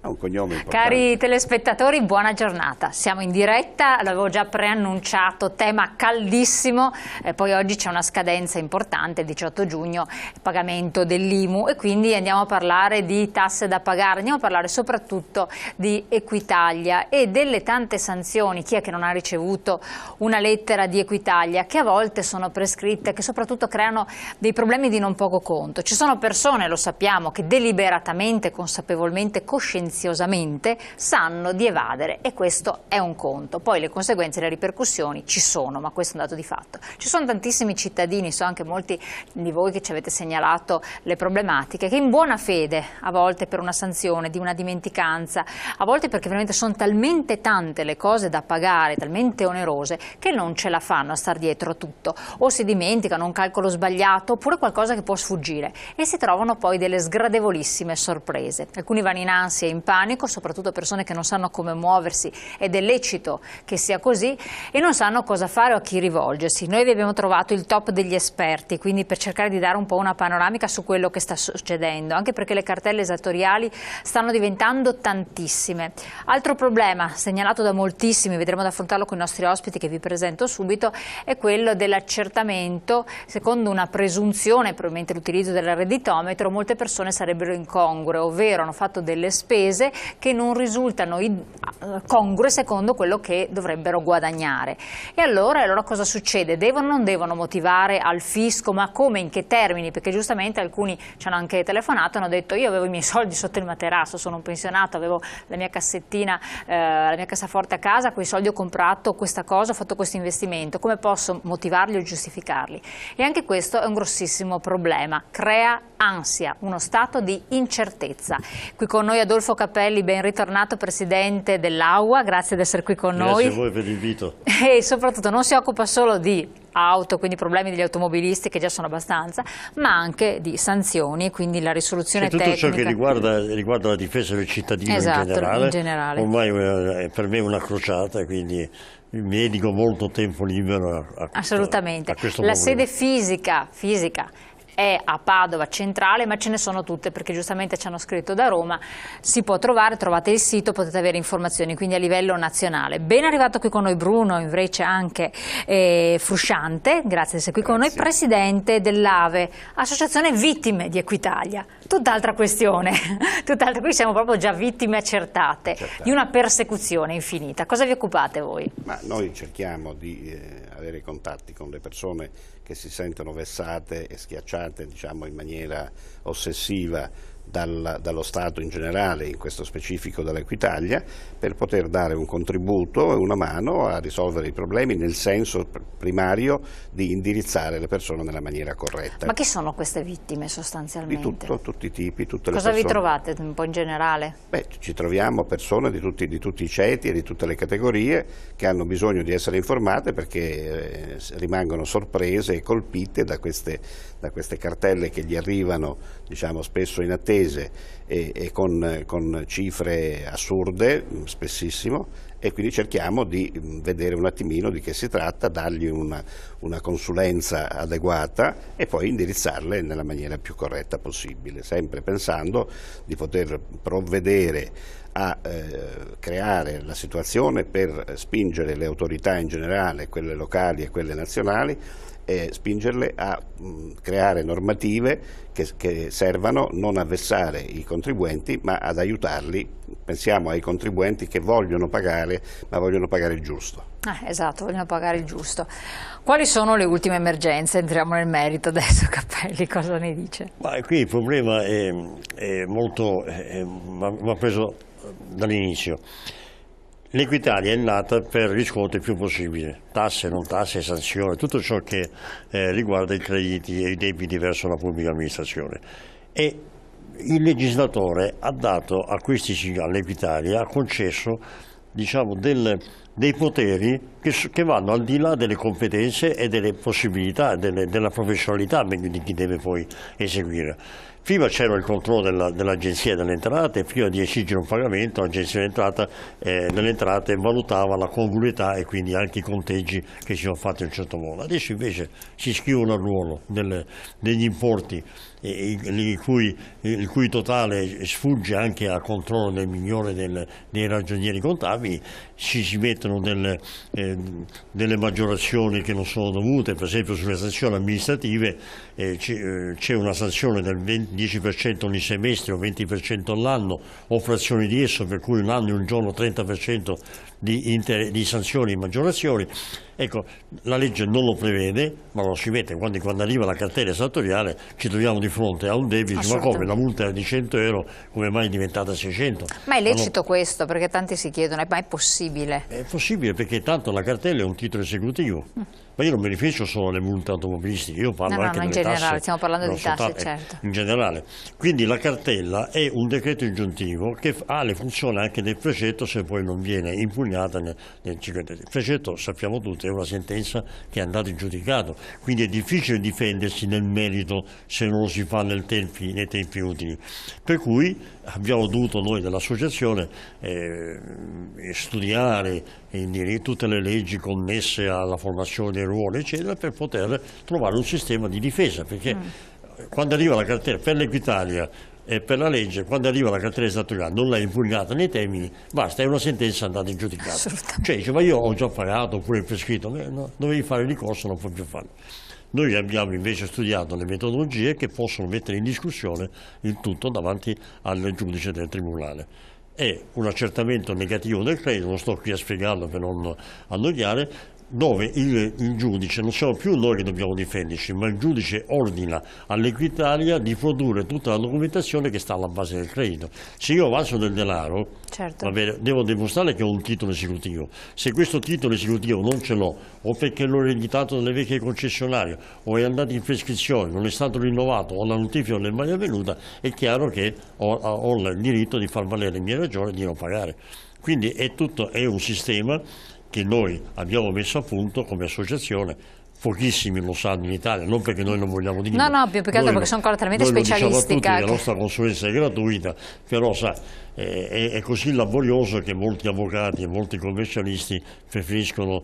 Ha un cognome importante. Cari telespettatori, buona giornata. Siamo in diretta, l'avevo già preannunciato, tema caldissimo, poi oggi c'è una scadenza importante, il 18 giugno, pagamento dell'IMU, e quindi andiamo a parlare di tasse da pagare, andiamo a parlare soprattutto di Equitalia e delle tante sanzioni. Chi è che non ha ricevuto una lettera di Equitalia, che a volte sono prescritte, che soprattutto creano dei problemi di non poco conto. Ci sono persone, lo sappiamo, che deliberatamente, consapevolmente, coscienziosamente sanno di evadere, e questo è un conto. Poi le conseguenze e le ripercussioni ci sono, ma questo è un dato di fatto. Ci sono tantissimi cittadini, so anche molti di voi che ci avete segnalato le problematiche, che in buona fede, a volte per una sanzione, di una dimenticanza, a volte perché veramente sono talmente tante le cose da pagare, talmente onerose, che non ce la fanno a star dietro a tutto, o si dimenticano un calcolo sbagliato oppure qualcosa che può sfuggire, e si trovano poi delle sgradevolissime sorprese. Alcuni vanno in ansia e in panico, soprattutto persone che non sanno come muoversi, ed è lecito che sia così, e non sanno cosa fare o a chi rivolgersi. Noi vi abbiamo trovato il top degli esperti, quindi per cercare di dare un po' una panoramica su quello che sta succedendo, anche perché le cartelle esattoriali stanno diventando tantissime. Altro problema segnalato da moltissimi, vedremo ad affrontarlo con i nostri ospiti che vi presento subito, è quello dell'accertamento. Secondo una presunzione, probabilmente l'utilizzo del redditometro, molte persone sarebbero incongrue, ovvero hanno fatto delle spese che non risultano congrue secondo quello che dovrebbero guadagnare. E allora cosa succede? Devono o non devono motivare al fisco? Ma come, in che termini? Perché giustamente alcuni ci hanno anche telefonato e hanno detto: io avevo i miei soldi sotto il materasso, sono un pensionato, avevo la mia cassettina, la mia cassaforte a casa, quei soldi ho comprato questa cosa, ho fatto questo investimento, come posso motivarli o giustificarli? E anche questo è un grossissimo problema, crea ansia, uno stato di incertezza. Qui con noi Adolfo Capelli, ben ritornato, presidente dell'AUA, grazie di essere qui con noi. Grazie a voi per l'invito. E soprattutto non si occupa solo di auto, quindi problemi degli automobilisti, che già sono abbastanza, ma anche di sanzioni, quindi la risoluzione tutto tecnica. Tutto ciò che riguarda la difesa del cittadino, esatto, in generale. Ormai è per me una crociata, quindi mi dedico molto tempo libero assolutamente. A questo la problema. Sede fisica è a Padova centrale, ma ce ne sono tutte, perché giustamente ci hanno scritto da Roma, si può trovare, trovate il sito, potete avere informazioni, quindi a livello nazionale. Ben arrivato qui con noi Bruno, invece anche Frusciante, grazie di essere qui con noi, presidente dell'AVE, Associazione Vittime di Equitalia. Tutt'altra questione, qui siamo proprio già vittime accertate di una persecuzione infinita. Cosa vi occupate voi? Ma noi cerchiamo di avere contatti con le persone che si sentono vessate e schiacciate, diciamo, in maniera ossessiva dallo Stato in generale, in questo specifico dall'Equitalia, per poter dare un contributo e una mano a risolvere i problemi, nel senso primario di indirizzare le persone nella maniera corretta. Ma chi sono queste vittime sostanzialmente? Di tutto, tutti i tipi, tutte le persone. Cosa vi trovate un po' in generale? Beh, ci troviamo persone di tutti i ceti e di tutte le categorie che hanno bisogno di essere informate, perché rimangono sorprese e colpite da queste cartelle che gli arrivano, diciamo, spesso inattese e con cifre assurde, spessissimo, e quindi cerchiamo di vedere un attimino di che si tratta, dargli una consulenza adeguata e poi indirizzarle nella maniera più corretta possibile, sempre pensando di poter provvedere a creare la situazione per spingere le autorità in generale, quelle locali e quelle nazionali, e spingerle a creare normative che servano non a vessare i contribuenti, ma ad aiutarli. Pensiamo ai contribuenti che vogliono pagare, ma vogliono pagare il giusto. Esatto, vogliono pagare il giusto. Quali sono le ultime emergenze? Entriamo nel merito adesso, Cappelli, cosa ne dice? Ma qui il problema è molto, va preso dall'inizio. L'Equitalia è nata per riscuotere il più possibile, tasse, non tasse, sanzioni, tutto ciò che riguarda i crediti e i debiti verso la pubblica amministrazione. E il legislatore ha dato a all'Equitalia, ha concesso, diciamo, dei poteri che vanno al di là delle competenze e delle possibilità, della professionalità di chi deve poi eseguire. Prima c'era il controllo dell'Agenzia delle Entrate, prima di esigere un pagamento l'Agenzia delle Entrate valutava la congruità e quindi anche i conteggi che si sono fatti in un certo modo. Adesso invece si scrivono al ruolo degli importi il cui totale sfugge anche al controllo del migliore dei ragionieri contabili, si mettono delle maggiorazioni che non sono dovute. Per esempio sulle sanzioni amministrative c'è una sanzione del 10% ogni semestre o 20% all'anno, o frazioni di esso, per cui un anno e un giorno 30% di sanzioni e maggiorazioni. Ecco, la legge non lo prevede, ma lo si mette. Quando arriva la cartella esattoriale ci troviamo di fronte a un debito, ma come la multa è di 100 euro, come mai è diventata 600? Ma è lecito questo? Perché tanti si chiedono, ma è possibile? È possibile, perché tanto la cartella è un titolo esecutivo. Ma io non mi riferisco solo alle multe automobilistiche, io parlo anche delle in generale, tasse, stiamo parlando di tasse, certo. In generale. Quindi la cartella è un decreto ingiuntivo che ha le funzioni anche del precetto se poi non viene impugnata nel 50. Il precetto, sappiamo tutti, è una sentenza che è andata in giudicato, quindi è difficile difendersi nel merito se non lo si fa nei tempi utili. Per cui abbiamo dovuto noi dell'associazione studiare tutte le leggi connesse alla formazione dei ruoli, eccetera, per poter trovare un sistema di difesa, perché quando arriva la cartella per l'Equitalia e per la legge, quando arriva la cartella esattoriale non l'ha impugnata nei termini, basta, è una sentenza andata in giudicato. Cioè dice, ma io ho già pagato oppure prescritto, no, dovevi fare ricorso, non puoi più farlo. Noi abbiamo invece studiato le metodologie che possono mettere in discussione il tutto davanti al giudice del tribunale. È un accertamento negativo del credito, non sto qui a spiegarlo per non annoiare, dove il giudice, non siamo più noi che dobbiamo difenderci, ma il giudice ordina all'Equitalia di produrre tutta la documentazione che sta alla base del credito. Se io avanzo del denaro, certo, devo dimostrare che ho un titolo esecutivo. Se questo titolo esecutivo non ce l'ho, o perché l'ho ereditato dalle vecchie concessionarie, o è andato in prescrizione, non è stato rinnovato, o la notifica non è mai avvenuta, è chiaro che ho il diritto di far valere le mie ragioni e di non pagare. Quindi è un sistema che noi abbiamo messo a punto come associazione. Pochissimi lo sanno in Italia, non perché noi non vogliamo dirlo. No, più che altro perché sono ancora talmente specialisti. La nostra consulenza è gratuita, però sa, è così laborioso che molti avvocati e molti commercialisti preferiscono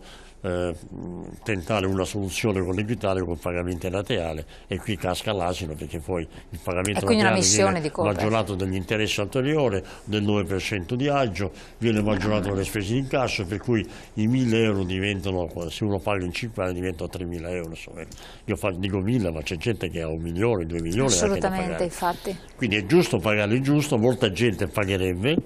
tentare una soluzione con l'Equitalia con pagamento laterale, e qui casca l'asino, perché poi il pagamento laterale viene maggiorato dagli interessi anteriori del 9% di agio, viene maggiorato dalle spese di incasso, per cui i 1.000 euro diventano, se uno paga in 5 anni, diventano 3.000 euro. Insomma. Io dico 1.000, ma c'è gente che ha 1 milione, 2 milioni. Assolutamente, infatti. Quindi è giusto pagare il giusto, molta gente pagherebbe.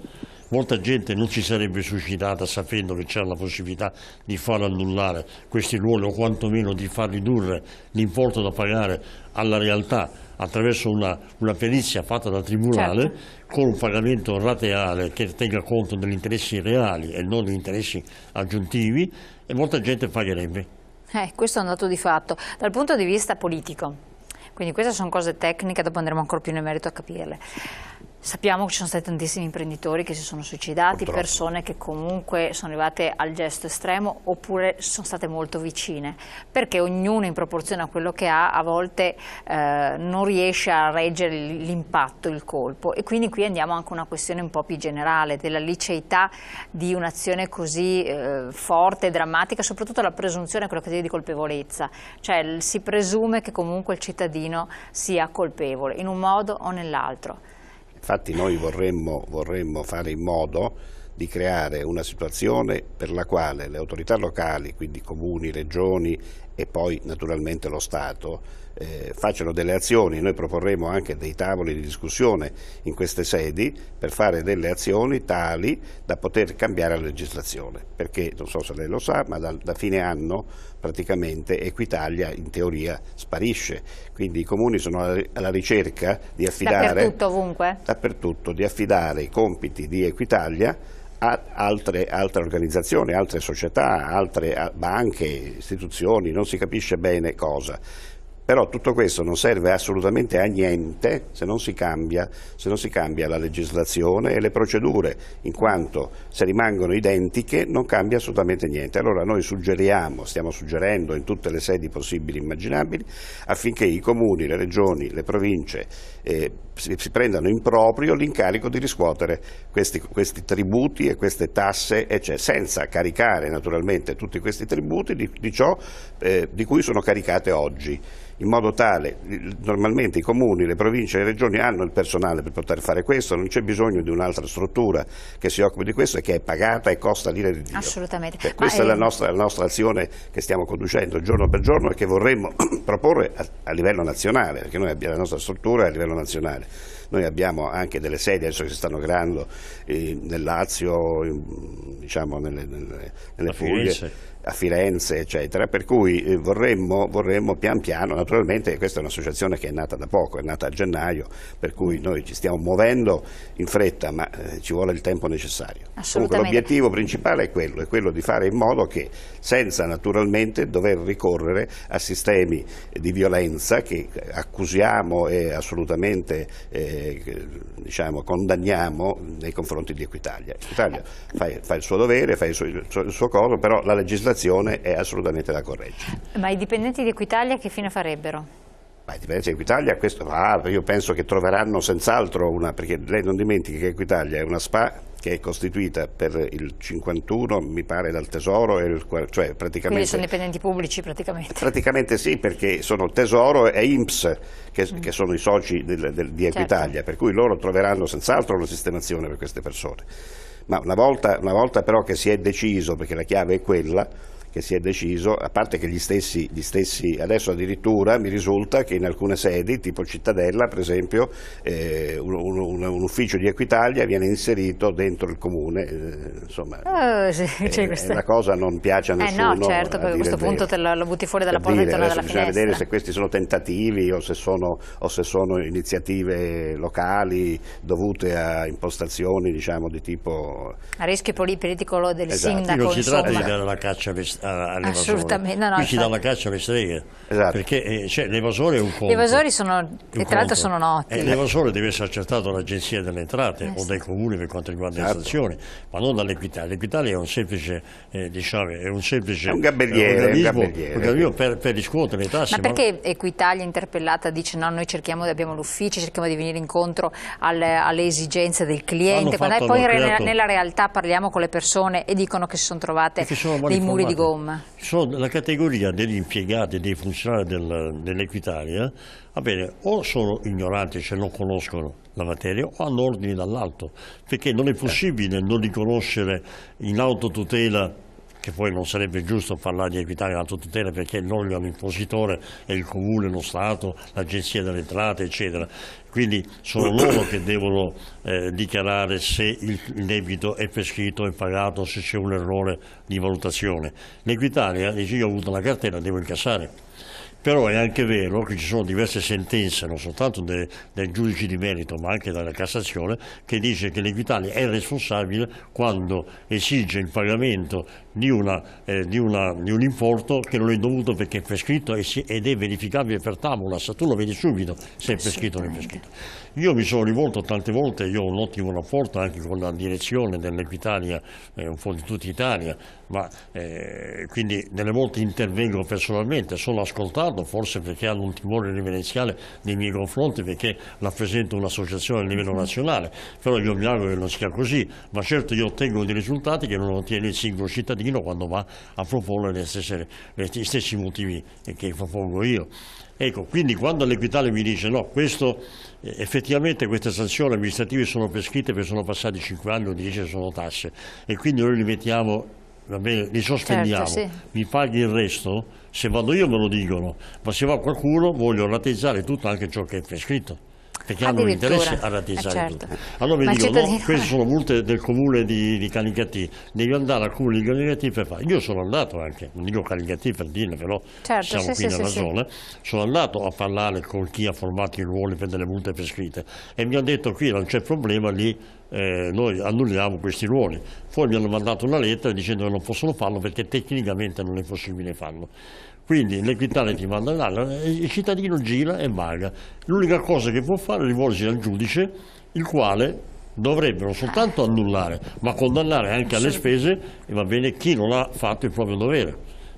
Molta gente non si sarebbe suicidata sapendo che c'era la possibilità di far annullare questi ruoli, o quantomeno di far ridurre l'importo da pagare alla realtà attraverso una perizia fatta dal tribunale, certo, con un pagamento rateale che tenga conto degli interessi reali e non degli interessi aggiuntivi, e molta gente pagherebbe. Questo è un dato di fatto. Dal punto di vista politico, quindi queste sono cose tecniche, dopo andremo ancora più nel merito a capirle. Sappiamo che ci sono stati tantissimi imprenditori che si sono suicidati, persone che comunque sono arrivate al gesto estremo oppure sono state molto vicine, perché ognuno in proporzione a quello che ha a volte non riesce a reggere l'impatto, il colpo, e quindi qui andiamo anche a una questione un po' più generale della liceità di un'azione così forte e drammatica, soprattutto la presunzione, quello che si dice di colpevolezza, cioè si presume che comunque il cittadino sia colpevole in un modo o nell'altro. Infatti noi vorremmo fare in modo di creare una situazione per la quale le autorità locali, quindi comuni, regioni e poi naturalmente lo Stato, facciano delle azioni. Noi proporremo anche dei tavoli di discussione in queste sedi per fare delle azioni tali da poter cambiare la legislazione, perché non so se lei lo sa, ma da fine anno praticamente Equitalia in teoria sparisce, quindi i comuni sono alla ricerca di affidare dappertutto, ovunque? Dappertutto, di affidare i compiti di Equitalia a altre organizzazioni, altre società, altre banche, istituzioni, non si capisce bene cosa. Però tutto questo non serve assolutamente a niente se non si cambia la legislazione e le procedure, in quanto se rimangono identiche non cambia assolutamente niente. Allora noi stiamo suggerendo in tutte le sedi possibili e immaginabili, affinché i comuni, le regioni, le province si prendano in proprio l'incarico di riscuotere questi tributi e queste tasse, senza caricare naturalmente tutti questi tributi di ciò di cui sono caricate oggi. in modo tale, normalmente i comuni, le province e le regioni hanno il personale per poter fare questo, non c'è bisogno di un'altra struttura che si occupi di questo e che è pagata e costa l'ira di Dio. Assolutamente. Cioè, questa è la nostra azione che stiamo conducendo giorno per giorno e che vorremmo proporre a livello nazionale, perché noi abbiamo la nostra struttura a livello nazionale. Noi abbiamo anche delle sedi adesso che si stanno creando nel Lazio, diciamo nelle Puglie, a Firenze, eccetera, per cui vorremmo pian piano, naturalmente questa è un'associazione che è nata da poco, è nata a gennaio, per cui noi ci stiamo muovendo in fretta, ma ci vuole il tempo necessario. Comunque l'obiettivo principale è quello di fare in modo che, senza naturalmente dover ricorrere a sistemi di violenza che accusiamo e assolutamente diciamo, condanniamo nei confronti di Equitalia. Equitalia fa il suo dovere, fa il suo coso, però la legislazione è assolutamente da correggere. Ma i dipendenti di Equitalia che fine farebbero? Ma i dipendenti di Equitalia, io penso che troveranno senz'altro perché lei non dimentichi che Equitalia è una SpA che è costituita per il 51, mi pare, dal Tesoro, cioè praticamente... Quindi sono dipendenti pubblici praticamente? Praticamente sì, perché sono Tesoro e INPS che sono i soci di Equitalia, certo. Per cui loro troveranno senz'altro una sistemazione per queste persone. Ma una volta però che si è deciso, perché la chiave è quella, che si è deciso, a parte che gli stessi adesso addirittura mi risulta che in alcune sedi, tipo Cittadella per esempio, un ufficio di Equitalia viene inserito dentro il comune, insomma la cosa non piace a nessuno. No, certo, perché a questo punto te lo butti fuori dalla porta e torna dalla finestra. Bisogna vedere se questi sono tentativi o se sono iniziative locali dovute a impostazioni, diciamo, di tipo... A rischio politico del sindaco, non si tratta di dare la caccia assolutamente, qui si dà la caccia alle streghe, esatto. Perché l'evasore è un conto. Gli evasori e tra l'altro sono noti. L'evasore deve essere accertato dall'Agenzia delle Entrate o dai comuni per quanto riguarda le sanzioni, ma non dall'Equitalia. L'Equitalia è un semplice, è un organismo per riscuotere le tasse. Ma perché Equitalia interpellata dice no, noi abbiamo l'ufficio, cerchiamo di venire incontro alle esigenze del cliente, poi nella realtà parliamo con le persone e dicono che si sono trovate dei muri di gomma. La categoria degli impiegati, dei funzionari dell'Equitalia, o sono ignoranti, cioè non conoscono la materia, o hanno ordini dall'alto, perché non è possibile non riconoscere in autotutela, che poi non sarebbe giusto parlare di Equitalia in autotutela perché l'organo impositore è il comune, lo Stato, l'Agenzia delle Entrate, eccetera. Quindi sono loro che devono dichiarare se il debito è prescritto, è pagato, se c'è un errore di valutazione. L'Equitalia dice io ho avuto la cartella, devo incassare. Però è anche vero che ci sono diverse sentenze, non soltanto dai giudici di merito, ma anche dalla Cassazione, che dice che l'Equitalia è responsabile quando esige il pagamento di un importo che non è dovuto perché è prescritto ed è verificabile per Tabulas. Tu lo vedi subito se è prescritto o non è prescritto. Io mi sono rivolto tante volte, io ho un ottimo rapporto anche con la direzione dell'Equitalia, un po' di tutta Italia, ma quindi delle volte intervengo personalmente, sono ascoltato, forse perché hanno un timore reverenziale nei miei confronti, perché rappresento un'associazione a livello nazionale, però io mi auguro che non sia così, ma certo io ottengo dei risultati che non ottiene il singolo cittadino quando va a proporre gli stessi motivi che propongo io. Ecco, quindi quando l'Equitalia mi dice no, effettivamente queste sanzioni amministrative sono prescritte perché sono passati 5 anni o 10 sono tasse e quindi noi li mettiamo, va bene, li sospendiamo, certo, sì. Mi paghi il resto, se vado io me lo dicono, ma se va qualcuno voglio rateizzare tutto anche ciò che è prescritto. Perché hanno l'interesse a rateizzare tutto. Allora mi dicono, no, queste sono multe del comune di Canicattì, devi andare al comune di Canicattì per fare. Io sono andato anche, non dico Canicattì per dirne, però certo, siamo qui nella zona, sono andato a parlare con chi ha formato i ruoli per delle multe prescritte e mi hanno detto qui non c'è problema, lì noi annulliamo questi ruoli. Poi mi hanno mandato una lettera dicendo che non possono farlo perché tecnicamente non è possibile farlo. Quindi l'Equitalia ti manda là, il cittadino gira e vaga. L'unica cosa che può fare è rivolgersi al giudice, il quale dovrebbe non soltanto annullare, ma condannare anche alle spese, e va bene, chi non ha fatto il proprio dovere.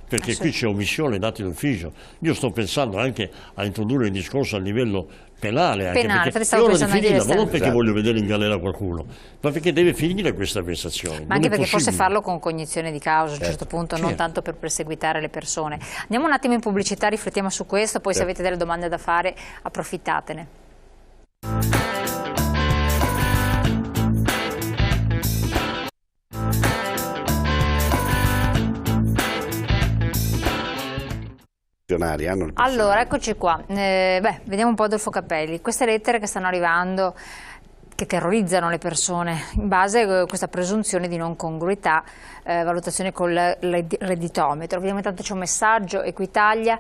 Perché qui c'è omissione dati d'ufficio. Io sto pensando anche a introdurre il discorso a livello penale anche, Penale, perché stavo è ora di pensando anche finirla, ma non di perché voglio vedere in galera qualcuno, ma perché deve finire questa vessazione. Ma anche perché forse farlo con cognizione di causa a un certo punto, non tanto per perseguitare le persone. Andiamo un attimo in pubblicità, riflettiamo su questo, poi se avete delle domande da fare approfittatene. Allora, eccoci qua. Vediamo un po' Adolfo Capelli. Queste lettere che stanno arrivando, che terrorizzano le persone in base a questa presunzione di non congruità, valutazione col redditometro. Vediamo intanto c'è un messaggio: Equitalia,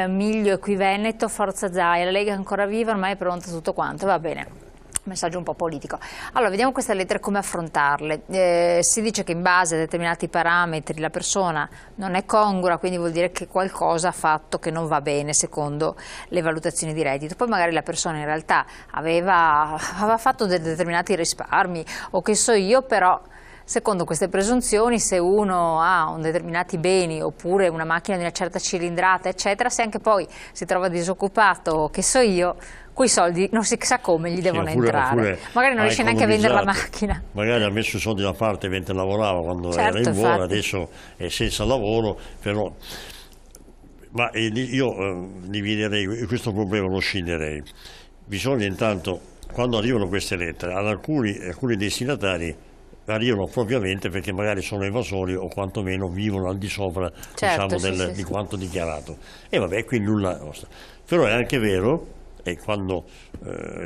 Miglio Equiveneto, Forza Zaia, la Lega è ancora viva, ormai è pronta tutto quanto, va bene. Messaggio un po' politico. Allora, vediamo queste lettere come affrontarle. Si dice che in base a determinati parametri la persona non è congrua, quindi vuol dire che qualcosa ha fatto che non va bene secondo le valutazioni di reddito. Poi magari la persona in realtà aveva fatto determinati risparmi, o che so io, però secondo queste presunzioni, se uno ha determinati beni oppure una macchina di una certa cilindrata, eccetera, se anche poi si trova disoccupato, o che so io, quei soldi non si sa come gli devono entrare. Magari non riesce neanche a vendere la macchina. Magari ha messo i soldi da parte mentre lavorava, quando era in buona, adesso è senza lavoro, però. Ma io dividerei questo problema, lo scinderei. Bisogna intanto, quando arrivano queste lettere, ad alcuni destinatari arrivano propriamente perché magari sono evasori o quantomeno vivono al di sopra, di quanto dichiarato. E vabbè, qui nulla. Però è anche vero, e quando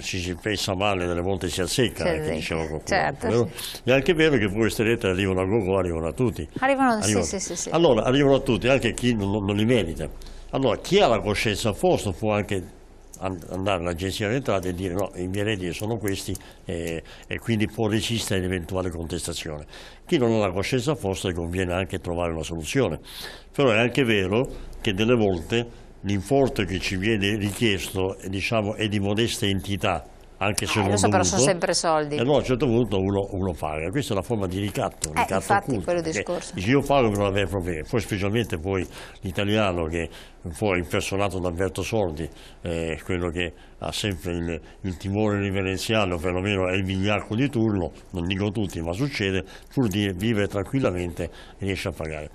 ci si pensa male delle volte si azzecca, che diceva qualcuno. È anche vero che poi queste lettere arrivano a gogo, arrivano a tutti. Arrivano. Sì. Allora, arrivano a tutti, anche chi non li merita. Allora, chi ha la coscienza a posto può anche andare all'agenzia delle entrate e dire no, i miei redditi sono questi, e quindi può resistere all'eventuale contestazione. Chi non ha la coscienza a posto, gli conviene anche trovare una soluzione. Però è anche vero che delle volte l'importo che ci viene richiesto, diciamo, è di modesta entità, anche se non dovuto, però sono sempre soldi. E allora a un certo punto uno paga. Questa è una forma di ricatto, infatti, occulto. Quello discorso. Dice, io pago per non avere problemi. Poi specialmente poi l'italiano, che poi impersonato da Alberto Sordi, quello che ha sempre il timore riverenziale, o perlomeno è il vigliacco di turno, non dico tutti, ma succede, pur di vivere tranquillamente riesce a pagare.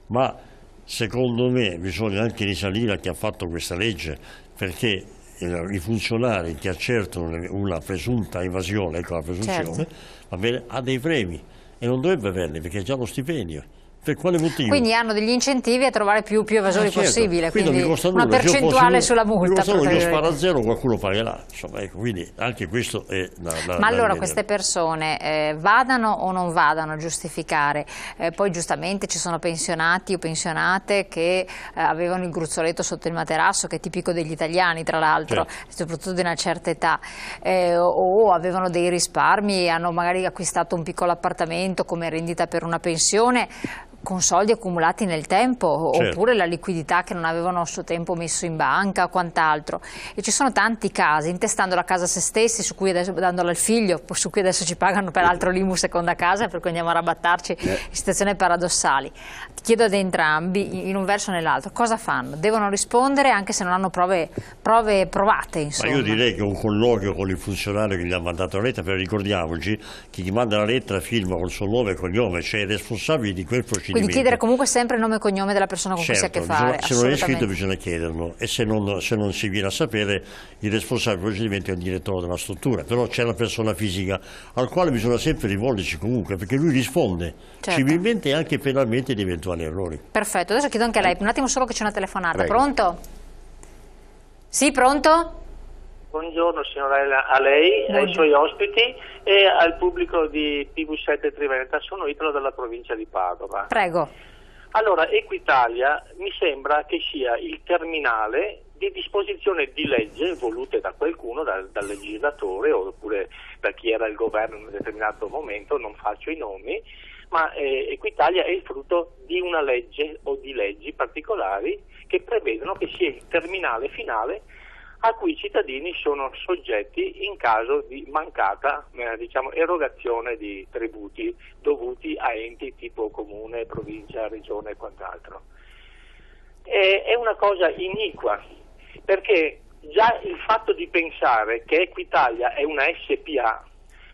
Ma secondo me bisogna anche risalire a chi ha fatto questa legge, perché i funzionari che accertano una presunta evasione, ecco la presunzione, va bene, ha dei premi e non dovrebbe averli perché ha già lo stipendio. Per quale motivo? Quindi hanno degli incentivi a trovare più evasori possibile, quindi una nulla. percentuale sulla multa. Io sparo a zero, qualcuno pagherà. Insomma, ecco, quindi anche questo è Ma allora queste persone vadano o non vadano a giustificare? Poi giustamente ci sono pensionati o pensionate che avevano il gruzzoletto sotto il materasso, che è tipico degli italiani tra l'altro, soprattutto di una certa età, o avevano dei risparmi, hanno magari acquistato un piccolo appartamento come rendita per una pensione, con soldi accumulati nel tempo, oppure la liquidità che non avevano a suo tempo messo in banca o quant'altro. E ci sono tanti casi, intestando la casa a se stessi, su cui adesso, dandola al figlio, su cui adesso ci pagano peraltro l'IMU seconda casa, per cui andiamo a rabattarci in situazioni paradossali. Ti chiedo ad entrambi, in un verso o nell'altro, cosa fanno? Devono rispondere anche se non hanno prove provate, insomma. Ma io direi che un colloquio con il funzionario che gli ha mandato la lettera, però ricordiamoci che chi manda la lettera firma col suo nome e cognome, cioè i responsabili di quel procedimento. Quindi chiedere comunque sempre il nome e cognome della persona con cui si ha a che fare. Se non è scritto bisogna chiederlo, e se non si viene a sapere, il responsabile del procedimento è il direttore della struttura, però c'è la persona fisica al quale bisogna sempre rivolgersi comunque, perché lui risponde civilmente e anche penalmente di eventuali errori. Perfetto, adesso chiedo anche a lei, un attimo solo che c'è una telefonata. Prego. Pronto? Sì, pronto? Buongiorno signora, a lei, ai suoi ospiti e al pubblico di TV7 Triveneta. Sono Italo della provincia di Padova. Prego. Allora, Equitalia mi sembra che sia il terminale di disposizione di legge volute da qualcuno, dal legislatore oppure da chi era il governo in un determinato momento, non faccio i nomi, ma Equitalia è il frutto di una legge o di leggi particolari che prevedono che sia il terminale finale a cui i cittadini sono soggetti in caso di mancata erogazione di tributi dovuti a enti tipo comune, provincia, regione e quant'altro. È una cosa iniqua, perché già il fatto di pensare che Equitalia è una SPA,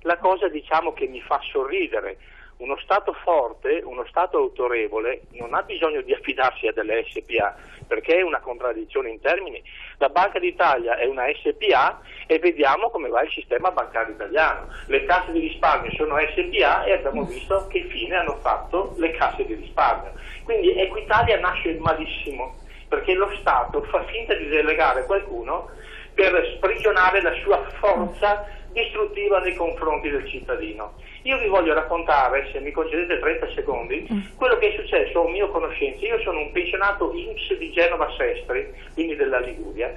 la cosa diciamo che mi fa sorridere. Uno Stato forte, uno Stato autorevole non ha bisogno di affidarsi a delle SPA, perché è una contraddizione in termini. La Banca d'Italia è una SPA e vediamo come va il sistema bancario italiano. Le casse di risparmio sono SPA e abbiamo visto che fine hanno fatto le casse di risparmio. Quindi Equitalia nasce malissimo, perché lo Stato fa finta di delegare qualcuno per sprigionare la sua forza distruttiva nei confronti del cittadino. Io vi voglio raccontare, se mi concedete 30 secondi, quello che è successo a un mio conoscenza. Io sono un pensionato INPS di Genova Sestri, quindi della Liguria.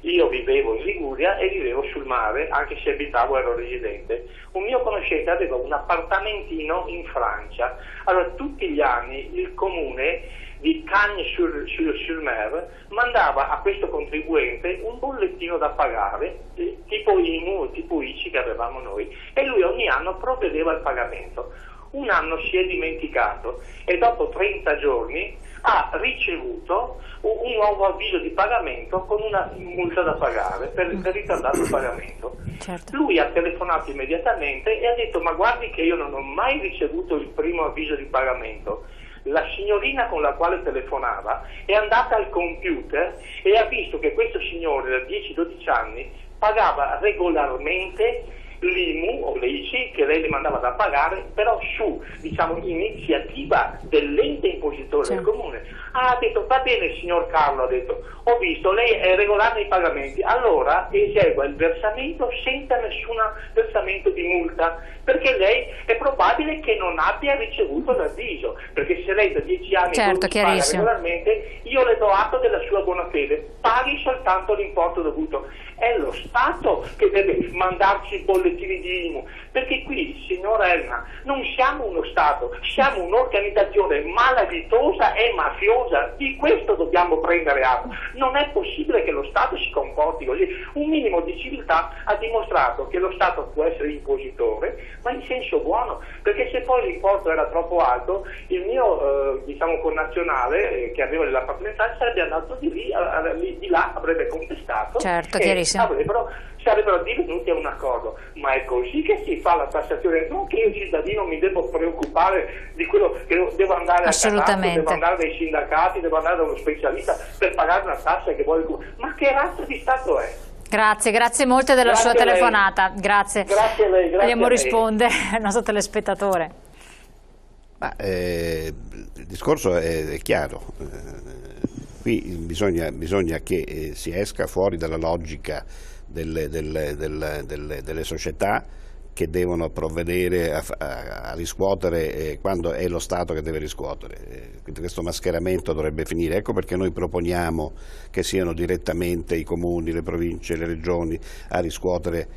Io vivevo in Liguria e vivevo sul mare, anche se abitavo, ero residente. Un mio conoscente aveva un appartamentino in Francia. Allora tutti gli anni il comune di Cagnes-sur-Mer mandava a questo contribuente un bollettino da pagare, tipo IMU, tipo ICI che avevamo noi, e lui ogni anno provvedeva al pagamento. Un anno si è dimenticato e dopo 30 giorni ha ricevuto un nuovo avviso di pagamento con una multa da pagare per ritardato pagamento. Certo. Lui ha telefonato immediatamente e ha detto: ma guardi che io non ho mai ricevuto il primo avviso di pagamento. La signorina con la quale telefonava è andata al computer e ha visto che questo signore da 10-12 anni pagava regolarmente l'IMU o l'ICI che lei le mandava da pagare, però su, diciamo, iniziativa dell'ente impositore del comune. Ha detto: va bene signor Carlo, ha detto, ho visto, lei è regolare nei pagamenti, allora esegua il versamento senza nessun versamento di multa, perché lei è probabile che non abbia ricevuto l'avviso, perché se lei da 10 anni paga regolarmente, io le do atto della sua buona fede, paghi soltanto l'importo dovuto. È lo Stato che deve mandarci i bollettini di IMU, perché qui, signora Elena, non siamo uno Stato, siamo un'organizzazione malavitosa e mafiosa, di questo dobbiamo prendere atto. Non è possibile che lo Stato si comporti così. Un minimo di civiltà ha dimostrato che lo Stato può essere impositore, ma in senso buono, perché se poi l'importo era troppo alto, il mio diciamo connazionale che aveva l'appartenenza sarebbe andato di là, avrebbe contestato. Certo, chiarissimo. Sarebbero divenuti a un accordo, ma è così che si fa la tassazione, non che io cittadino mi devo preoccupare di quello che devo andare a Catasto, devo andare dai sindacati, devo andare da uno specialista per pagare una tassa che vuole. Ma che razza di Stato è? Grazie molte della sua telefonata. Grazie. Grazie a lei. Vogliamo rispondere al nostro telespettatore. Il discorso è chiaro. Qui bisogna che si esca fuori dalla logica delle società che devono provvedere a riscuotere quando è lo Stato che deve riscuotere. Questo mascheramento dovrebbe finire. Ecco perché noi proponiamo che siano direttamente i comuni, le province, le regioni a riscuotere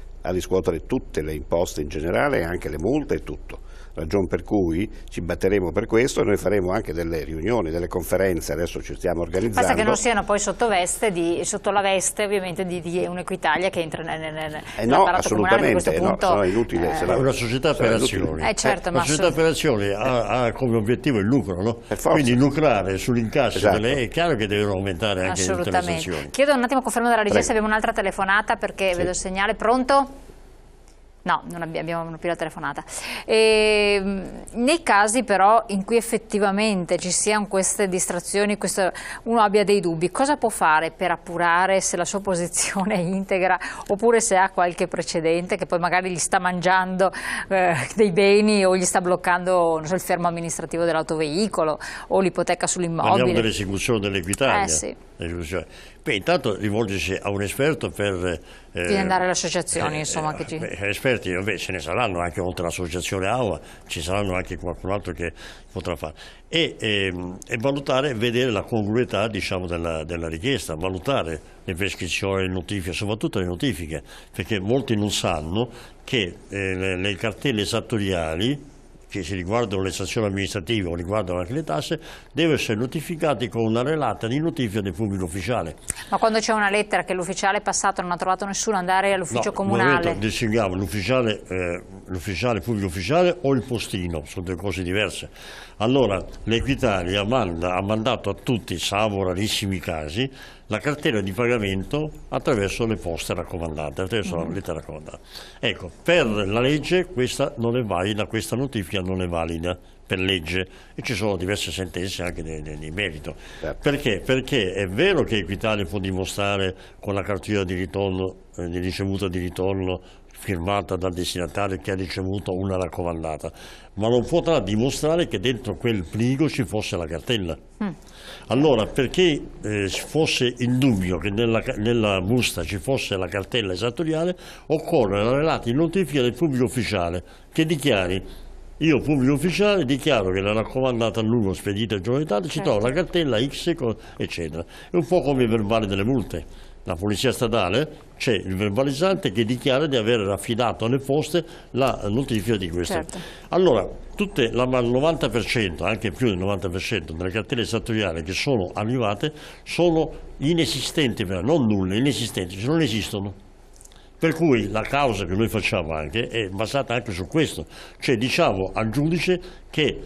tutte le imposte in generale e anche le multe e tutto. Ragion per cui ci batteremo per questo e noi faremo anche delle riunioni, delle conferenze, adesso ci stiamo organizzando. Basta che non siano poi sotto la veste ovviamente di un'Equitalia che entra nell'apparato comunale, a questo punto sono inutili. Una società per azioni. Certo, la società per azioni ha come obiettivo il lucro, no? Quindi lucrare sull'incasso è chiaro che devono aumentare anche tutte le sanzioni. Chiedo un attimo conferma della regia se abbiamo un'altra telefonata perché vedo il segnale. Pronto? No, non abbiamo più la telefonata. Nei casi però in cui effettivamente ci siano queste distrazioni, uno abbia dei dubbi, cosa può fare per appurare se la sua posizione è integra oppure se ha qualche precedente che poi magari gli sta mangiando dei beni o gli sta bloccando, non so, il fermo amministrativo dell'autoveicolo o l'ipoteca sull'immobile? Parliamo dell'esecuzione dell'Equitalia. Sì. Intanto rivolgersi a un esperto per di andare alle associazioni, insomma. Esperti, ce ne saranno anche oltre all'associazione AUA, ci saranno anche qualcun altro che potrà fare. E valutare, vedere la congruità, diciamo, della richiesta, valutare le prescrizioni, le notifiche, soprattutto le notifiche, perché molti non sanno che le cartelle esattoriali che si riguardano le sanzioni amministrative o riguardano anche le tasse, deve essere notificati con una relata di notifica del pubblico ufficiale. Ma quando c'è una lettera che l'ufficiale è passato non ha trovato nessuno, andare all'ufficio comunale? Distinguiamo l'ufficiale pubblico ufficiale o il postino, sono due cose diverse. Allora l'Equitalia ha mandato a tutti, salvo rarissimi casi, la cartella di pagamento attraverso le poste raccomandate, attraverso la lettera raccomandata. Ecco, per la legge questa non è valida, questa notifica non è valida per legge, e ci sono diverse sentenze anche di merito. Perché? Perché è vero che Equitalia può dimostrare con la cartella di ritorno, di ricevuta di ritorno firmata dal destinatario che ha ricevuto una raccomandata, ma non potrà dimostrare che dentro quel plico ci fosse la cartella. Allora, perché fosse il dubbio che nella busta ci fosse la cartella esattoriale, occorre la relata in notifica del pubblico ufficiale che dichiari: io pubblico ufficiale dichiaro che la raccomandata a lungo spedita il giorno di tanto, ci trova la cartella X, eccetera. È un po' come i verbali delle multe. La polizia statale, c'è il verbalizzante che dichiara di aver affidato alle poste la notifica di questo. Allora, il 90%, anche più del 90% delle cartelle esattoriali che sono arrivate sono inesistenti, non nulle, inesistenti, cioè non esistono. Per cui la causa che noi facciamo anche è basata anche su questo, cioè diciamo al giudice che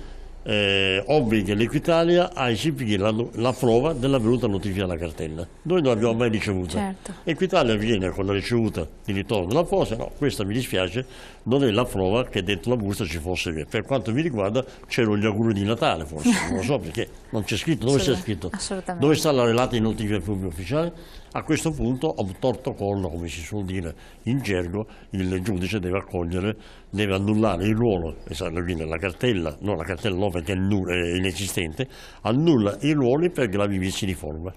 obbliga l'Equitalia a esibire la prova dell'avvenuta notifica della cartella. Noi non l'abbiamo mai ricevuta. Equitalia viene con la ricevuta di ritorno della posta: no, questa mi dispiace, non è la prova che dentro la busta ci fosse. Per quanto mi riguarda c'erano gli auguri di Natale, forse, non lo so perché non c'è scritto. Dove c'è scritto? Dove sta la relata in notifica del pubblico ufficiale? A questo punto, a un torto collo, come si suol dire in gergo, il giudice deve annullare il ruolo, quindi la cartella no perché è inesistente, annulla i ruoli per gravi vizi di forma.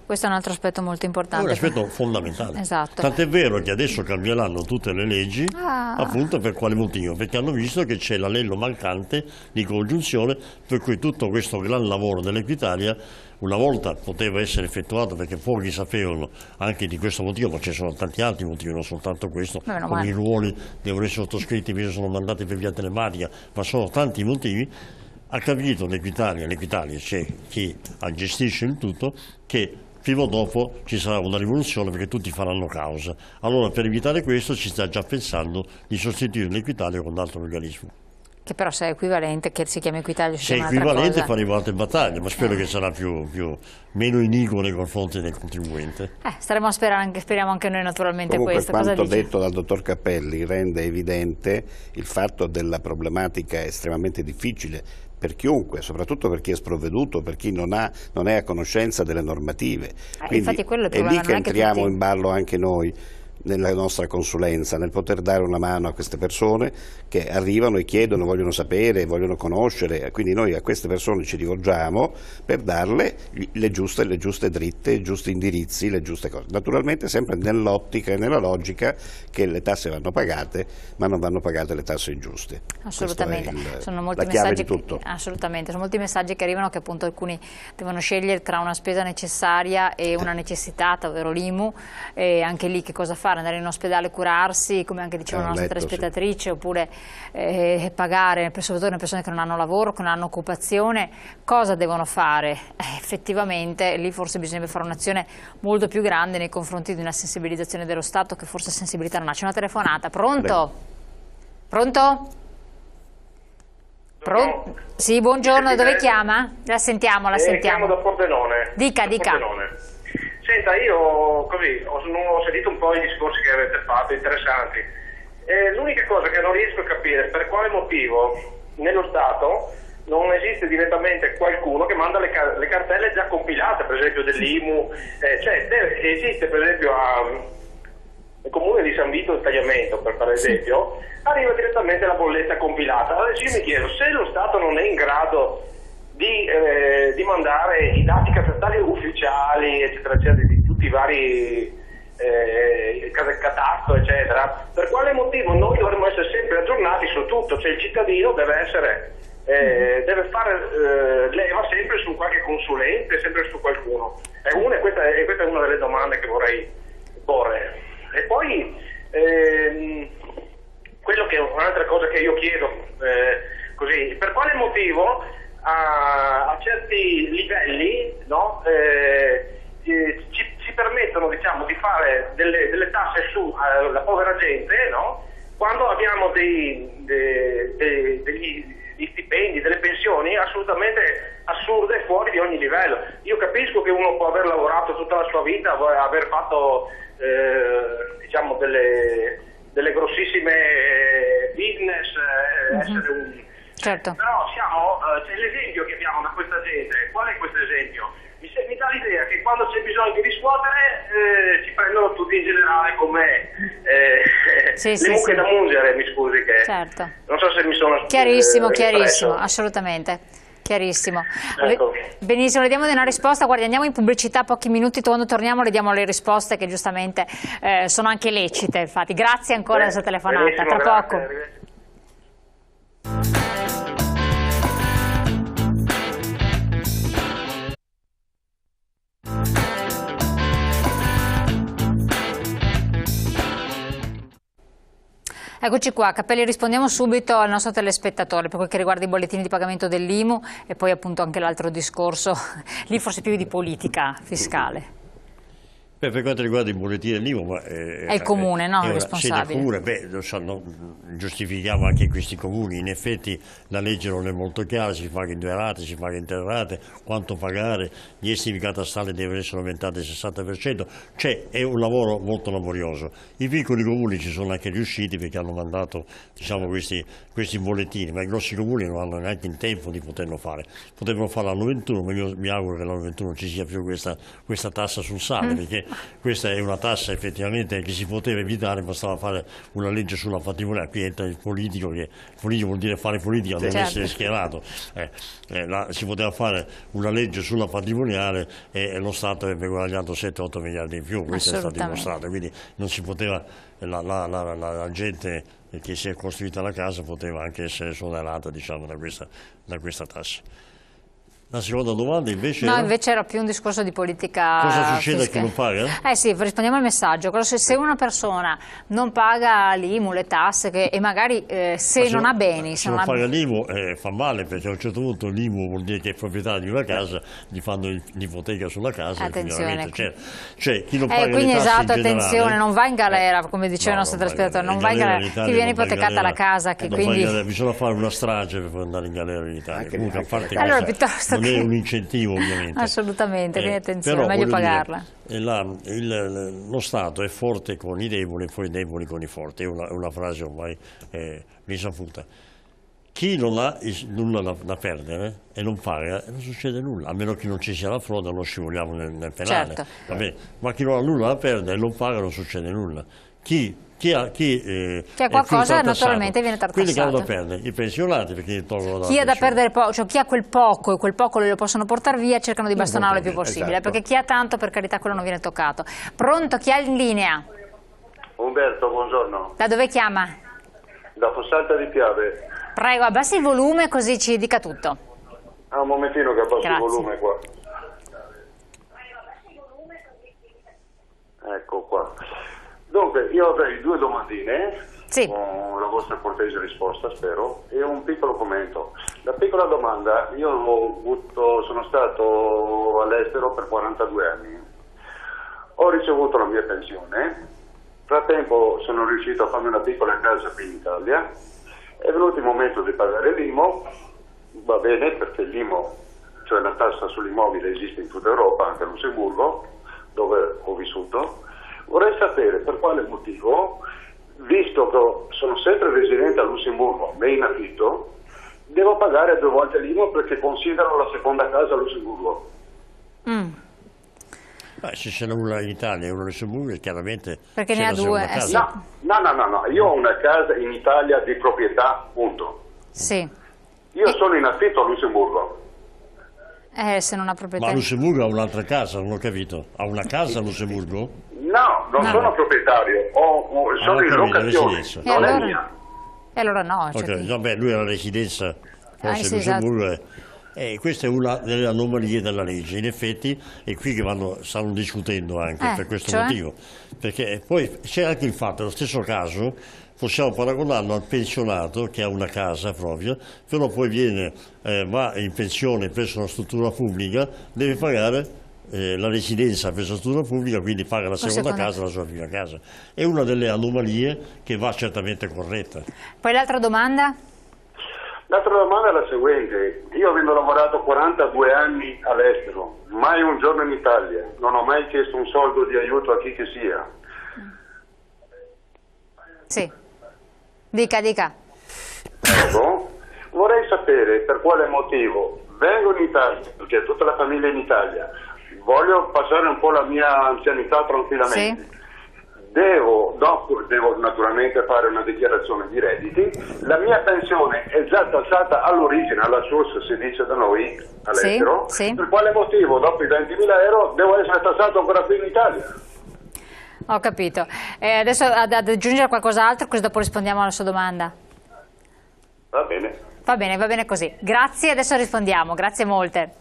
Questo è un altro aspetto molto importante. È un aspetto fondamentale. Esatto. Tant'è vero che adesso cambieranno tutte le leggi, appunto per quale motivo? Perché hanno visto che c'è l'anello mancante di congiunzione, per cui tutto questo gran lavoro dell'Equitalia una volta poteva essere effettuato perché pochi sapevano anche di questo motivo, ma ci sono tanti altri motivi, non soltanto questo, come i ruoli devono essere sottoscritti perché sono mandati per via telematica, ma sono tanti motivi. Ha capito l'Equitalia, c'è chi gestisce il tutto, che prima o dopo ci sarà una rivoluzione perché tutti faranno causa. Allora, per evitare questo si sta già pensando di sostituire l'Equitalia con un altro organismo. Che però se è equivalente, che si chiama Equitalia, se è equivalente faremo altre battaglie, ma spero che sarà meno iniquo nei confronti del contribuente. Speriamo anche noi naturalmente. Comunque, questo. Quanto detto dal dottor Cappelli rende evidente il fatto della problematica estremamente difficile per chiunque, soprattutto per chi è sprovveduto, per chi non è a conoscenza delle normative. Quindi infatti quello è lì che entriamo in ballo anche noi nella nostra consulenza, nel poter dare una mano a queste persone che arrivano e chiedono, vogliono sapere, vogliono conoscere, quindi noi a queste persone ci rivolgiamo per darle le giuste dritte, i giusti indirizzi, le giuste cose. Naturalmente sempre nell'ottica e nella logica che le tasse vanno pagate, ma non vanno pagate le tasse ingiuste. Assolutamente, sono molti la chiave messaggi di tutto. Assolutamente, sono molti messaggi che arrivano che appunto alcuni devono scegliere tra una spesa necessaria e una necessitata, ovvero l'IMU, e anche lì che cosa fare? Andare in ospedale, curarsi, come anche diceva la nostra telespettatrice, oppure pagare soprattutto le persone che non hanno lavoro, che non hanno occupazione. Cosa devono fare? Effettivamente lì forse bisognerebbe fare un'azione molto più grande nei confronti di una sensibilizzazione dello Stato, che forse sensibilità non ha. C'è una telefonata, pronto? Pronto? Sì, buongiorno, dove chiama? La sentiamo. Chiamo da Pordenone. Dica. Senta, io così ho sentito un po' i discorsi che avete fatto, interessanti. L'unica cosa che non riesco a capire è per quale motivo nello Stato non esiste direttamente qualcuno che manda le cartelle già compilate, per esempio dell'IMU, esiste per esempio al comune di San Vito del Tagliamento, per fare esempio, arriva direttamente la bolletta compilata. Adesso io mi chiedo, se lo Stato non è in grado di mandare i dati catastali ufficiali, eccetera, eccetera, di tutti i vari catasto, eccetera, per quale motivo noi dovremmo essere sempre aggiornati su tutto? Cioè il cittadino deve fare leva sempre su qualche consulente, sempre su qualcuno. Questa è una delle domande che vorrei porre. E poi un'altra cosa che io chiedo così, per quale motivo a certi livelli, no, ci permettono, diciamo, di fare delle tasse sulla povera gente, no, quando abbiamo degli stipendi, delle pensioni assolutamente assurde, fuori di ogni livello. Io capisco che uno può aver lavorato tutta la sua vita, aver fatto diciamo delle grossissime business, essere un... Certo. Però c'è l'esempio che abbiamo da questa gente. Qual è questo esempio? Mi dà l'idea che quando c'è bisogno di riscuotere ci prendono tutti in generale come le mucche da mungere, mi scusi, che certo. Non so se mi sono chiarissimo, espresso. assolutamente. Chiarissimo. Ecco. Benissimo, le diamo una risposta. Guardi, andiamo in pubblicità pochi minuti, quando torniamo le diamo le risposte che giustamente sono anche lecite. Infatti, grazie ancora della sua telefonata. Tra poco. Arrivederci. Eccoci qua, Cappelli, rispondiamo subito al nostro telespettatore per quel che riguarda i bollettini di pagamento dell'IMU e poi appunto anche l'altro discorso, lì forse più di politica fiscale. Per quanto riguarda i bollettini dell'IMU, è il comune, no? Il responsabile. Giustifichiamo anche questi comuni. In effetti la legge non è molto chiara, si paga in 2 rate, si paga in 3 rate, quanto pagare, gli estimi catastali devono essere aumentati al 60%, è un lavoro molto laborioso. I piccoli comuni ci sono anche riusciti perché hanno mandato, diciamo, questi bollettini, ma i grossi comuni non hanno neanche il tempo di poterlo fare. Potrebbero farlo l'anno 21, ma io mi auguro che l'anno 21 non ci sia più questa tassa sul sale, perché questa è una tassa effettivamente che si poteva evitare, bastava fare una legge sulla patrimoniale. Qui entra il politico, che politico vuol dire fare politica, non essere schierato. Si poteva fare una legge sulla patrimoniale e lo Stato avrebbe guadagnato 7-8 miliardi in più, questo è stato dimostrato, quindi non si poteva, la gente che si è costruita la casa poteva anche essere esonerata, diciamo, da questa tassa. La seconda domanda invece no, invece era più un discorso di politica. Cosa succede a chi non paga? Sì, rispondiamo al messaggio. Se una persona non paga l'IMU, le tasse e magari se non ha beni, se non paga l'IMU fa male, perché a un certo punto l'IMU vuol dire che è proprietario di una casa, gli fanno l'ipoteca sulla casa. Attenzione. Cioè chi non paga quindi le tasse esatto, attenzione, generale, non va in galera, come diceva il nostro telespettatore, non va in galera, chi viene ipotecata la casa, che quindi bisogna fare una strage per andare in galera in Italia. Comunque, a parte allora, piuttosto non è un incentivo, ovviamente. Assolutamente, quindi attenzione, però, è meglio pagarla. Lo Stato è forte con i deboli e poi deboli con i forti, è una frase ormai risaputa. Chi non ha nulla da perdere e non paga, non succede nulla, a meno che non ci sia la frode, non scivoliamo nel penale. Certo. Va bene. Ma chi non ha nulla da perdere e non paga, non succede nulla. Chi ha qualcosa naturalmente viene tartassato. Quelli che hanno da perdere, i pensionati, perché tolgono chi ha da perdere poco, cioè chi ha quel poco e quel poco lo possono portare via, cercano di bastonarlo il più possibile, perché chi ha tanto, per carità, quello non viene toccato. Pronto, chi ha in linea? Umberto, buongiorno. Da dove chiama? Da Fossalta di Piave. Prego, abbassi il volume così ci dica tutto. Un momentino che abbasso il volume qua. Ecco qua. Dunque, io avrei 2 domandine, con la vostra cortese risposta, spero, e un piccolo commento. La piccola domanda, io sono stato all'estero per 42 anni, ho ricevuto la mia pensione, frattempo sono riuscito a farmi una piccola casa qui in Italia, è venuto il momento di pagare l'IMU, va bene, perché l'IMU, cioè la tassa sull'immobile, esiste in tutta Europa, anche a Lussemburgo, dove ho vissuto. Vorrei sapere per quale motivo, visto che sono sempre residente a Lussemburgo, ma in affitto, devo pagare 2 volte l'IMU perché considero la seconda casa a Lussemburgo. Se ce n'è una in Italia e una a Lussemburgo, chiaramente perché ne ha 2. No, io ho una casa in Italia di proprietà, punto. Sì. Io sono in affitto a Lussemburgo. Se non ha proprietà. Ma Lussemburgo ha un'altra casa, non ho capito. Ha una casa a Lussemburgo? No, non sono proprietario, sono in locazione, non è mia. E allora no. Vabbè, lui ha la residenza, forse Lussemburgo è... questa è una delle anomalie della legge, in effetti è qui che stanno discutendo anche per questo motivo, perché poi c'è anche il fatto, nello stesso caso, possiamo paragonarlo al pensionato che ha una casa propria, però poi va in pensione presso una struttura pubblica, deve pagare la residenza presso la struttura pubblica, quindi paga la seconda casa, la sua prima casa. È una delle anomalie che va certamente corretta. Poi l'altra domanda? L'altra domanda è la seguente: io avendo lavorato 42 anni all'estero, mai un giorno in Italia, non ho mai chiesto un soldo di aiuto a chi che sia. Sì, dica. Vorrei sapere per quale motivo vengo in Italia, perché tutta la famiglia è in Italia, voglio passare un po' la mia anzianità tranquillamente. Sì. Devo naturalmente fare una dichiarazione di redditi, la mia pensione è già tassata all'origine, alla source si dice da noi all'estero, sì. Per quale motivo dopo i 20.000 euro devo essere tassato ancora qui in Italia? Ho capito. Adesso ad aggiungere qualcos'altro, così dopo rispondiamo alla sua domanda. Va bene. Va bene così. Grazie, adesso rispondiamo, grazie molte.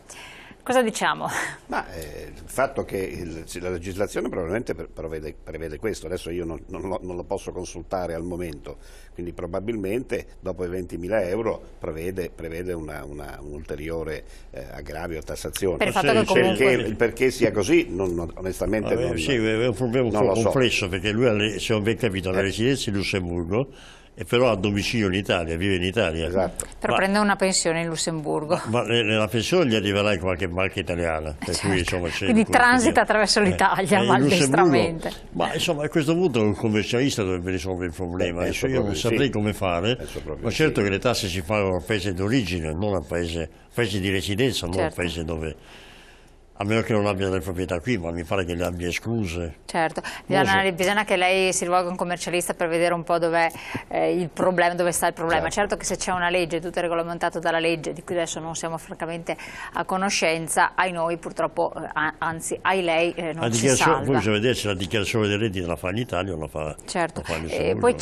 Cosa diciamo? Il fatto che la legislazione probabilmente prevede questo, adesso io non lo posso consultare al momento, quindi probabilmente dopo i 20.000 euro prevede un ulteriore aggravio o tassazione. Per il fatto che comunque... il perché sia così, onestamente non sì, è un problema un po' complesso, perché lui, se ho ben capito, ha la residenza in Lussemburgo, e però ha domicilio in Italia, vive in Italia. Esatto. Però prende una pensione in Lussemburgo. Ma la pensione gli arriverà in qualche banca italiana. Per cui, insomma, quindi transita attraverso l'Italia, maldestramente. Ma insomma a questo punto un commercialista dovrebbe risolvere il problema. Io non saprei come fare, ma certo che le tasse si pagano al paese d'origine, non al paese di residenza, non al paese dove... A meno che non abbia delle proprietà qui, ma mi pare che le abbia escluse. Certo, bisogna che lei si rivolga a un commercialista per vedere un po' dov'è il problema, dove sta il problema. Certo che se c'è una legge, tutto è regolamentato dalla legge, di cui adesso non siamo francamente a conoscenza, ai noi purtroppo, anzi ai lei non si salva. Poi bisogna vedere se la dichiarazione dei redditi la fa in Italia o la fa, certo. La fa E poi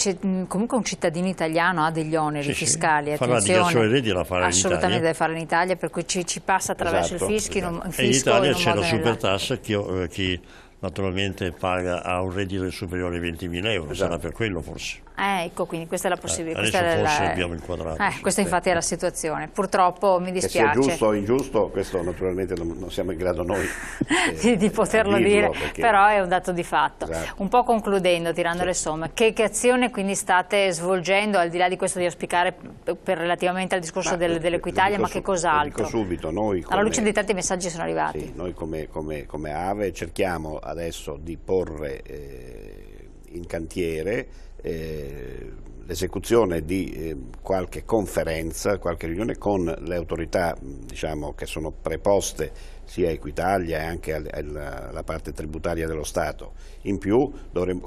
comunque un cittadino italiano ha degli oneri fiscali, fa la dichiarazione dei redditi la farà in Italia. Assolutamente deve farla in Italia, per cui ci passa attraverso il fisco. E in Italia c'è la supertassa chi naturalmente ha un reddito superiore ai 20.000 euro, sarà per quello forse. Ecco, quindi questa è la possibilità. Adesso forse abbiamo inquadrato. Questa infatti è la situazione. Purtroppo mi dispiace. Che sia giusto o ingiusto, questo naturalmente non siamo in grado noi di poterlo dire, però è un dato di fatto. Esatto. Un po' concludendo, tirando le somme, che azione quindi state svolgendo, al di là di questo di auspicare relativamente al discorso dell'Equitalia, ma che cos'altro? Lo dico subito, noi alla luce di tanti messaggi sono arrivati. Sì, noi come AVE cerchiamo adesso di porre in cantiere l'esecuzione di qualche conferenza, qualche riunione con le autorità che sono preposte sia a Equitalia e anche alla parte tributaria dello Stato. In più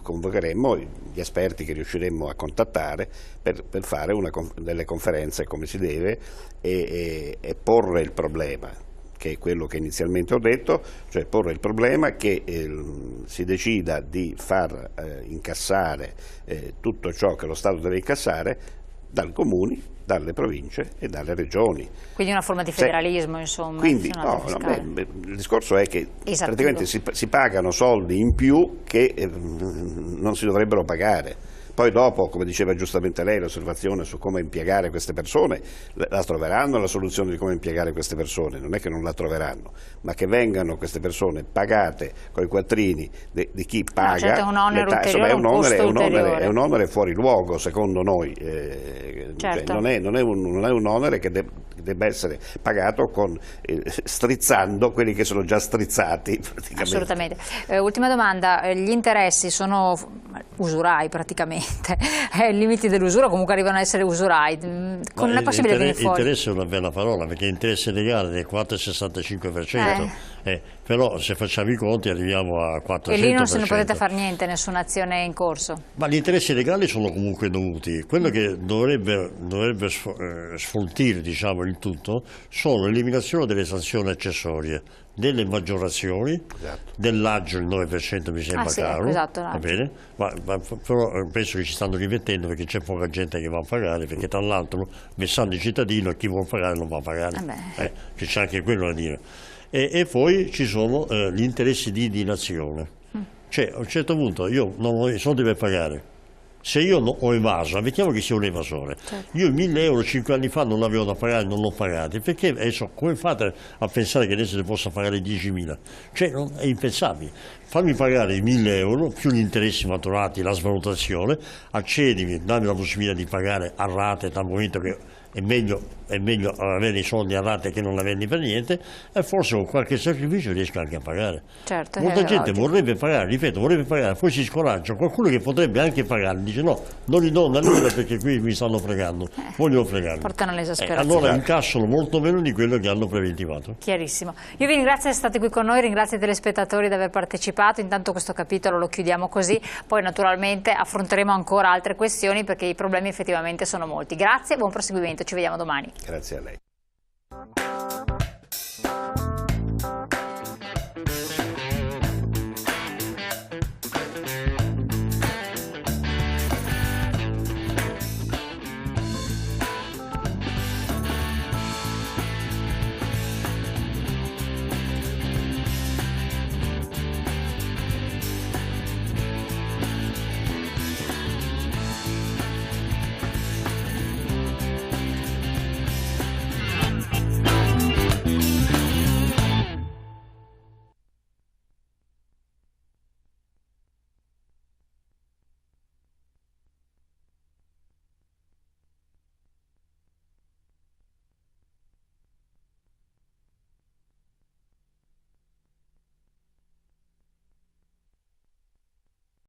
convocheremo gli esperti che riusciremo a contattare per fare delle conferenze come si deve e porre il problema, che è quello che inizialmente ho detto, cioè porre il problema che si decida di far incassare tutto ciò che lo Stato deve incassare dai comuni, dalle province e dalle regioni. Quindi una forma di federalismo, insomma. Quindi il discorso è che praticamente si pagano soldi in più che non si dovrebbero pagare. Poi dopo, come diceva giustamente lei, l'osservazione su come impiegare queste persone, la troveranno la soluzione di come impiegare queste persone, non è che non la troveranno, ma che vengano queste persone pagate coi quattrini di chi paga. Certo, è un onere ulteriore, è un onere fuori luogo, secondo noi. Certo. Non è un onere che debba essere pagato strizzando quelli che sono già strizzati praticamente. Assolutamente. Ultima domanda, gli interessi sono usurai praticamente, i limiti dell'usura comunque arrivano a essere usurai, con la possibilità di fuori. Interesse è una bella parola, perché l'interesse legale è del 4,65%, però se facciamo i conti arriviamo a 400%. E lì non se ne potete fare niente, nessuna azione è in corso? Ma gli interessi legali sono comunque dovuti, quello che dovrebbe sfoltire il tutto sono l'eliminazione delle sanzioni accessorie, delle maggiorazioni, dell'aggio il 9% mi sembra caro, va bene? Ma però penso che ci stanno rimettendo perché c'è poca gente che va a pagare, perché tra l'altro messando il cittadino chi vuole pagare non va a pagare, che c'è anche quello da dire. E poi ci sono gli interessi di nazione, cioè a un certo punto io non ho i soldi per pagare, Se io ho evaso, ammettiamo che sia un evasore, io i 1.000 euro 5 anni fa non l'avevo da pagare, non l'ho pagati, perché adesso come fate a pensare che adesso ne possa pagare 10.000? Cioè è impensabile. Fammi pagare i 1.000 euro più gli interessi maturati, la svalutazione, accedimi, dammi la possibilità di pagare a rate, dal momento che è meglio avere i soldi a rate che non averli per niente, e forse con qualche sacrificio riesco anche a pagare. Certo, molta gente vorrebbe pagare, ripeto, vorrebbe pagare, poi si scoraggia, qualcuno che potrebbe anche pagare dice no, non gli do una lira perché qui mi stanno fregando, voglio fregarmi. Portano all'esasperazione. Allora incassano molto meno di quello che hanno preventivato. Chiarissimo. Io vi ringrazio di essere stati qui con noi, ringrazio i telespettatori di aver partecipato, intanto questo capitolo lo chiudiamo così, poi naturalmente affronteremo ancora altre questioni perché i problemi effettivamente sono molti. Grazie, buon proseguimento, ci vediamo domani. Grazie a lei.